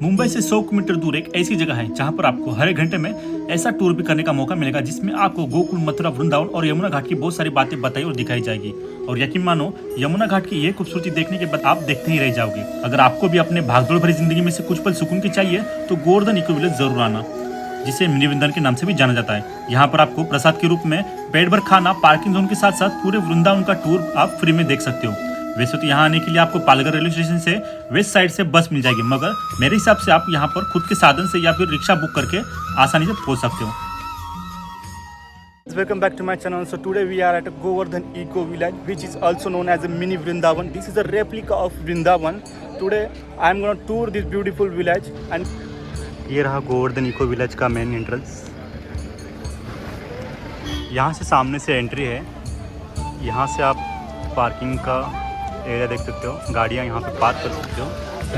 मुंबई से 100 किलोमीटर दूर एक ऐसी जगह है जहां पर आपको हर एक घंटे में ऐसा टूर भी करने का मौका मिलेगा जिसमें आपको गोकुल, मथुरा, वृंदावन और यमुना घाट की बहुत सारी बातें बताई और दिखाई जाएगी। और यकीन मानो, यमुना घाट की ये खूबसूरती देखने के बाद आप देखते ही रह जाओगे। अगर आपको भी अपने भागदौड़ भरी जिंदगी में से कुछ पल सुकून की चाहिए तो गोवर्धन इको विलेज जरूर आना, जिसे मिनी वृंदावन के नाम से भी जाना जाता है। यहाँ पर आपको प्रसाद के रूप में पेट भर खाना, पार्किंग जोन के साथ साथ पूरे वृंदावन का टूर आप फ्री में देख सकते हो। वैसे तो यहाँ आने के लिए आपको पालघर रेलवे स्टेशन से वेस्ट साइड से बस मिल जाएगी, मगर मेरे हिसाब से आप यहाँ पर खुद के साधन से या फिर रिक्शा बुक करके आसानी से पहुँच सकते हो। Welcome back to my channel. So today we are at Govardhan Eco Village, which is also known as a mini Vrindavan. This is a replica of Vrindavan. Today I am going to tour this beautiful village and ये रहा Govardhan eco village का main entrance. यहाँ से सामने से entry है। यहाँ से आप पार्किंग का एरिया देख सकते हो, गाड़ियाँ यहाँ पे पार्क कर सकते हो।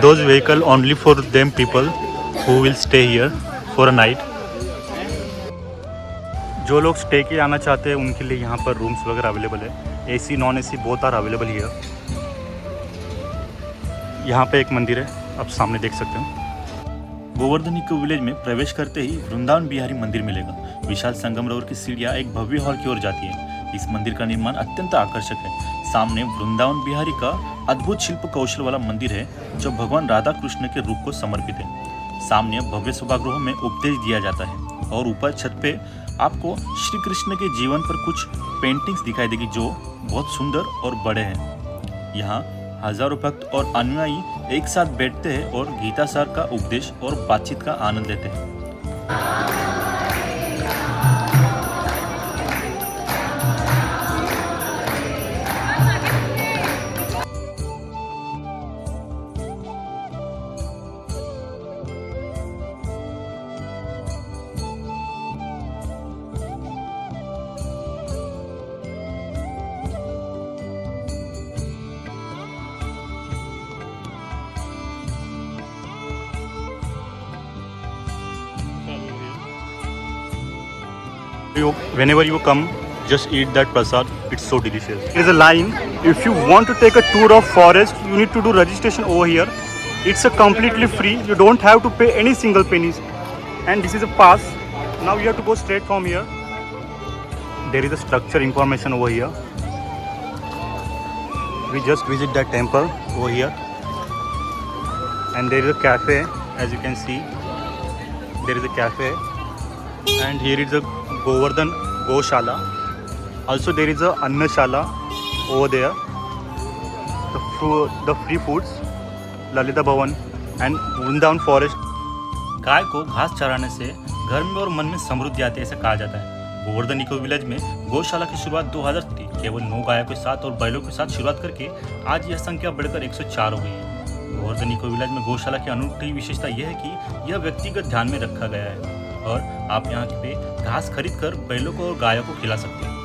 Those vehicle only for them people who will stay here for a night. जो लोग स्टे के आना चाहते हैं उनके लिए यहाँ पर रूम्स वगैरह अवेलेबल है। AC, non AC both are available here. यहाँ पे एक मंदिर है, आप सामने देख सकते हो। गोवर्धन इको विलेज में प्रवेश करते ही वृंदावन बिहारी मंदिर मिलेगा। विशाल संगमरमर की सीढ़ियाँ एक भव्य हॉल की ओर जाती है। इस मंदिर का निर्माण अत्यंत आकर्षक है। सामने वृंदावन बिहारी का अद्भुत शिल्प कौशल वाला मंदिर है जो भगवान राधा कृष्ण के रूप को समर्पित है। सामने भव्य सभागृह में उपदेश दिया जाता है और ऊपर छत पे आपको श्री कृष्ण के जीवन पर कुछ पेंटिंग्स दिखाई देगी जो बहुत सुंदर और बड़े हैं। यहाँ हजारों भक्त और अनुयायी एक साथ बैठते हैं और गीता सार का उपदेश और बातचीत का आनंद लेते हैं। Whenever you come, just eat that prasad. It's so delicious. There is a line. If you want to take a tour of forest, you need to do registration over here. It's a completely free. You don't have to pay any single pennies. And this is a pass. Now you have to go straight from here. There is a structure information over here. We just visit that temple over here. And there is a cafe, as you can see. There is a cafe. And here is a Govardhan Goshala. Also there is a Annashala over there. The free foods, Lalita Bhavan and Vrindavan Forest. गाय को घास चराने से घर में और मन में समृद्धि आती है, ऐसा कहा जाता है। गोवर्धन इको विलेज में गौशाला की शुरुआत 2000 थी। केवल 9 गायों के साथ और बैलों के साथ शुरुआत करके आज यह संख्या बढ़कर 104 हो गई है। गोवर्धन इको विलेज में गौशाला की अनूठी विशेषता यह है कि यह व्यक्तिगत ध्यान में रखा गया है और आप यहाँ पे घास खरीद कर बैलों को और गायों को खिला सकते हैं।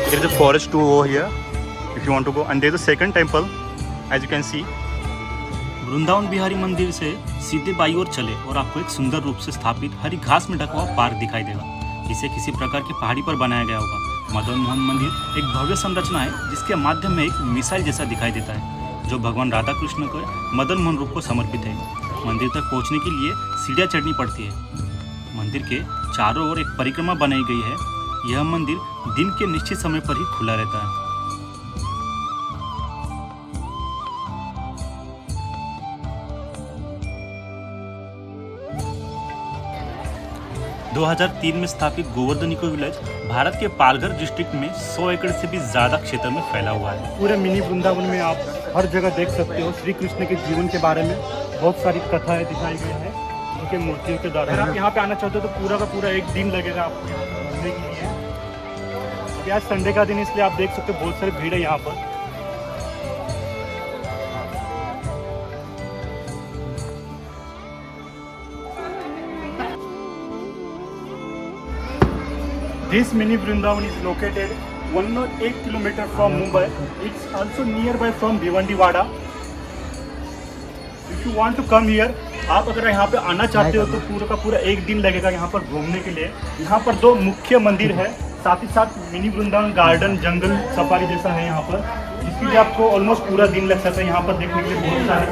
There is a forest too over here if you want to go, and there is a second temple as you can see. Vrindavan Bihari मंदिर से सीधे बाई ओर चले और आपको एक सुंदर रूप से स्थापित हरी घास में ढका हुआ पार्क दिखाई देगा। इसे किसी प्रकार की पहाड़ी पर बनाया गया होगा। मदन मोहन मंदिर एक भव्य संरचना है जिसके माध्यम में एक मिसाइल जैसा दिखाई देता है जो भगवान राधा कृष्ण के मदन मोहन रूप को समर्पित है। मंदिर तक पहुंचने के लिए सीढ़ियाँ चढ़नी पड़ती है। मंदिर के चारों ओर एक परिक्रमा बनाई गई है। यह मंदिर दिन के निश्चित समय पर ही खुला रहता है। 2003 में स्थापित गोवर्धन इको विलेज भारत के पालघर डिस्ट्रिक्ट में 100 एकड़ से भी ज्यादा क्षेत्र में फैला हुआ है। पूरे मिनी वृंदावन में आप हर जगह देख सकते हो श्री कृष्ण के जीवन के बारे में बहुत सारी कथाएं दिखाई गई हैं उनके मूर्तियों के द्वारा। अगर आप यहाँ पे आना चाहते हो तो पूरा का पूरा एक दिन लगेगा आपको घूमने के लिए। अभी आज संडे का दिन इसलिए आप देख सकते हो बहुत सारी भीड़ है यहाँ पर। This mini Vrindavan is located 108 km from Mumbai. It's also nearby from Bhiwandi Wada. If you want to come here, आप अगर यहाँ पे आना चाहते हो तो पूरा का पूरा एक दिन लगेगा यहाँ पर घूमने के लिए। यहाँ पर 2 मुख्य मंदिर है, साथ ही साथ मिनी वृंदावन गार्डन जंगल सफारी जैसा है यहाँ पर, जिसके लिए आपको ऑलमोस्ट पूरा दिन लग सकता है। यहाँ पर देखने के लिए बहुत सारी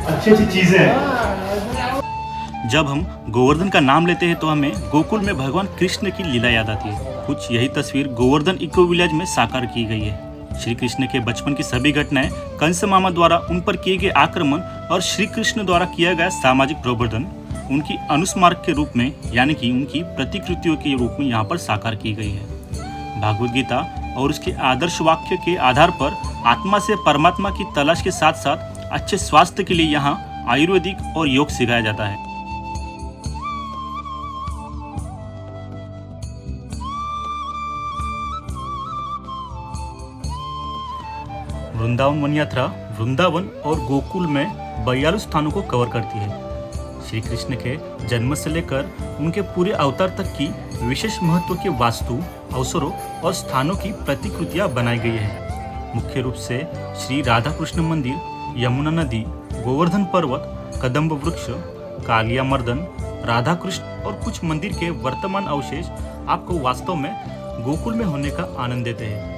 अच्छी अच्छी चीज़ें हैं। जब हम गोवर्धन का नाम लेते हैं तो हमें गोकुल में भगवान कृष्ण की लीला याद आती है। कुछ यही तस्वीर गोवर्धन इको विलेज में साकार की गई है। श्री कृष्ण के बचपन की सभी घटनाएं, कंस मामा द्वारा उन पर किए गए आक्रमण और श्री कृष्ण द्वारा किया गया सामाजिक प्रवर्धन उनकी अनुस्मारक के रूप में, यानी कि उनकी प्रतिकृतियों के रूप में यहाँ पर साकार की गई है। भागवत गीता और उसके आदर्श वाक्य के आधार पर आत्मा से परमात्मा की तलाश के साथ साथ अच्छे स्वास्थ्य के लिए यहाँ आयुर्वेदिक और योग सिखाया जाता है। वृंदावन वन यात्रा वृंदावन और गोकुल में 42 स्थानों को कवर करती है। श्री कृष्ण के जन्म से लेकर उनके पूरे अवतार तक की विशेष महत्व के वास्तु, अवसरों और स्थानों की प्रतिकृतियां बनाई गई है। मुख्य रूप से श्री राधा कृष्ण मंदिर, यमुना नदी, गोवर्धन पर्वत, कदम्ब वृक्ष, कालिया मर्दन, राधा कृष्ण और कुछ मंदिर के वर्तमान अवशेष आपको वास्तव में गोकुल में होने का आनंद देते हैं।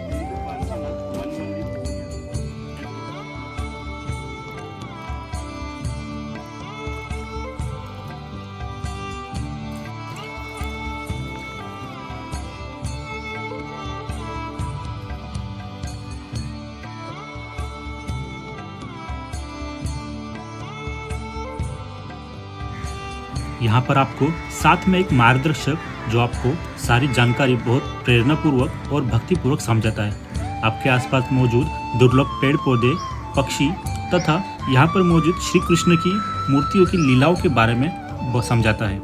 यहाँ पर आपको साथ में एक मार्गदर्शक जो आपको सारी जानकारी बहुत प्रेरणापूर्वक और भक्तिपूर्वक समझाता है। आपके आसपास मौजूद दुर्लभ पेड़ पौधे, पक्षी तथा यहाँ पर मौजूद श्री कृष्ण की मूर्तियों की लीलाओं के बारे में समझाता है।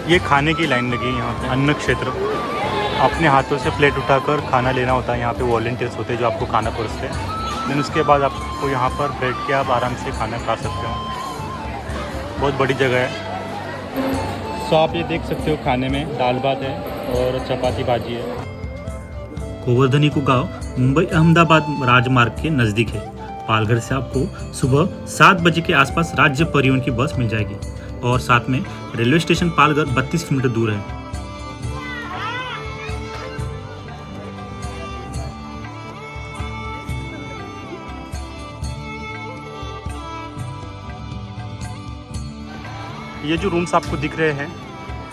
ये खाने की लाइन लगी है यहाँ पे, अन्न क्षेत्र। अपने हाथों से प्लेट उठाकर खाना लेना होता है। यहाँ पे वॉलंटियर्स होते हैं जो आपको खाना परोसते हैं। देन उसके बाद आपको यहाँ पर बैठ के आप आराम से खाना खा सकते हो। बहुत बड़ी जगह है। सो आप ये देख सकते हो, खाने में दाल भात है और चपाती भाजी है। गोवर्धन इको गाँव मुंबई अहमदाबाद राजमार्ग के नज़दीक है। पालघर से आपको सुबह 7 बजे के आसपास राज्य परिवहन की बस मिल जाएगी और साथ में रेलवे स्टेशन पालघर 32 किलोमीटर दूर है। ये जो रूम्स आपको दिख रहे हैं,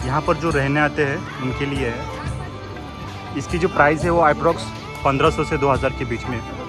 यहाँ पर जो रहने आते हैं उनके लिए है। इसकी जो प्राइस है वो अप्रॉक्स 1500 से 2000 के बीच में है।